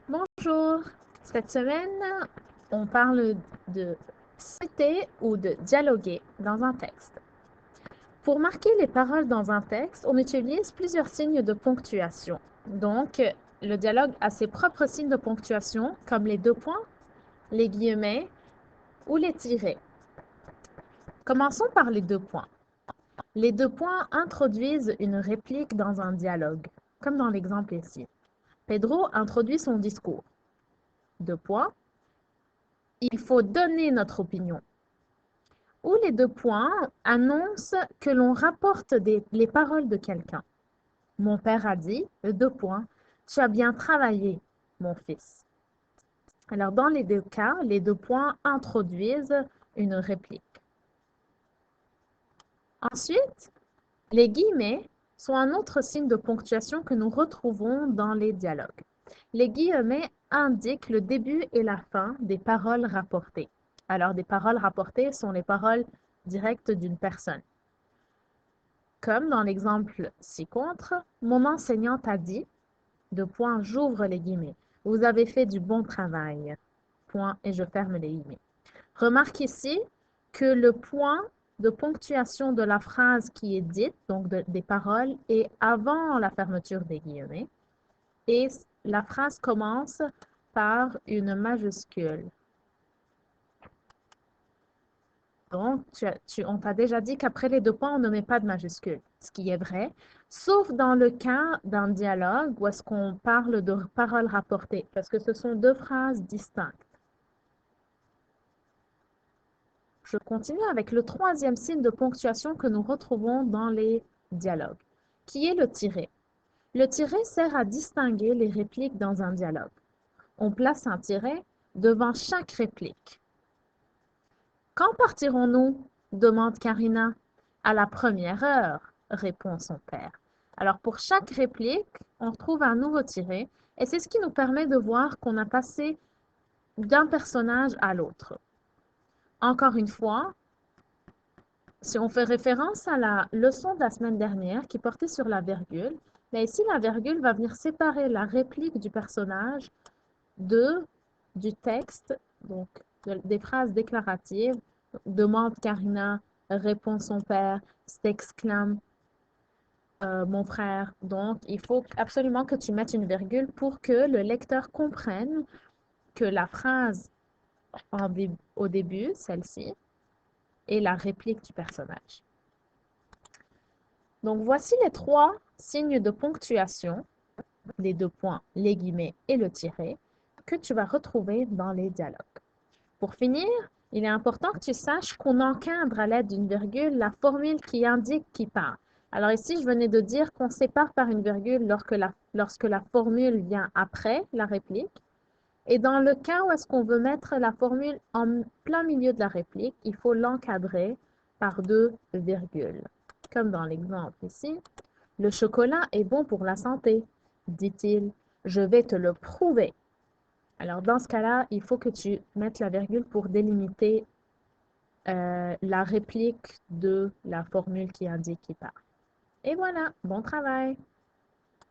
Bonjour, cette semaine, on parle de citer ou de dialoguer dans un texte. Pour marquer les paroles dans un texte, on utilise plusieurs signes de ponctuation. Donc, le dialogue a ses propres signes de ponctuation, comme les deux points, les guillemets ou les tirets. Commençons par les deux points. Les deux points introduisent une réplique dans un dialogue, comme dans l'exemple ici. Pedro introduit son discours. Deux points. Il faut donner notre opinion. Ou les deux points annoncent que l'on rapporte les paroles de quelqu'un. Mon père a dit, deux points, tu as bien travaillé, mon fils. Alors, dans les deux cas, les deux points introduisent une réplique. Ensuite, les guillemets sont un autre signe de ponctuation que nous retrouvons dans les dialogues. Les guillemets indiquent le début et la fin des paroles rapportées. Alors, des paroles rapportées sont les paroles directes d'une personne. Comme dans l'exemple ci-contre, mon enseignante a dit, deux points, j'ouvre les guillemets. Vous avez fait du bon travail. Point, et je ferme les guillemets. Remarque ici que le point de ponctuation de la phrase qui est dite, donc des paroles, est avant la fermeture des guillemets. Et la phrase commence par une majuscule. Donc, on t'a déjà dit qu'après les deux points, on ne met pas de majuscule, ce qui est vrai, sauf dans le cas d'un dialogue où est-ce qu'on parle de paroles rapportées, parce que ce sont deux phrases distinctes. Je continue avec le troisième signe de ponctuation que nous retrouvons dans les dialogues, qui est le tiret. Le tiret sert à distinguer les répliques dans un dialogue. On place un tiret devant chaque réplique. Quand partirons-nous? Demande Karina. À la première heure, répond son père. Alors pour chaque réplique, on trouve un nouveau tiret et c'est ce qui nous permet de voir qu'on a passé d'un personnage à l'autre. Encore une fois, si on fait référence à la leçon de la semaine dernière qui portait sur la virgule, mais ici la virgule va venir séparer la réplique du personnage du texte, donc des phrases déclaratives. Demande Karina, répond son père, s'exclame mon frère. Donc, il faut absolument que tu mettes une virgule pour que le lecteur comprenne que la phrase au début, celle-ci, est la réplique du personnage. Donc, voici les trois signes de ponctuation, les deux points, les guillemets et le tiret, que tu vas retrouver dans les dialogues. Pour finir, il est important que tu saches qu'on encadre à l'aide d'une virgule la formule qui indique qui part. Alors ici, je venais de dire qu'on sépare par une virgule lorsque la formule vient après la réplique. Et dans le cas où est-ce qu'on veut mettre la formule en plein milieu de la réplique, il faut l'encadrer par deux virgules. Comme dans l'exemple ici, le chocolat est bon pour la santé, dit-il. Je vais te le prouver. Alors, dans ce cas-là, il faut que tu mettes la virgule pour délimiter la réplique de la formule qui indique qui part. Et voilà, bon travail!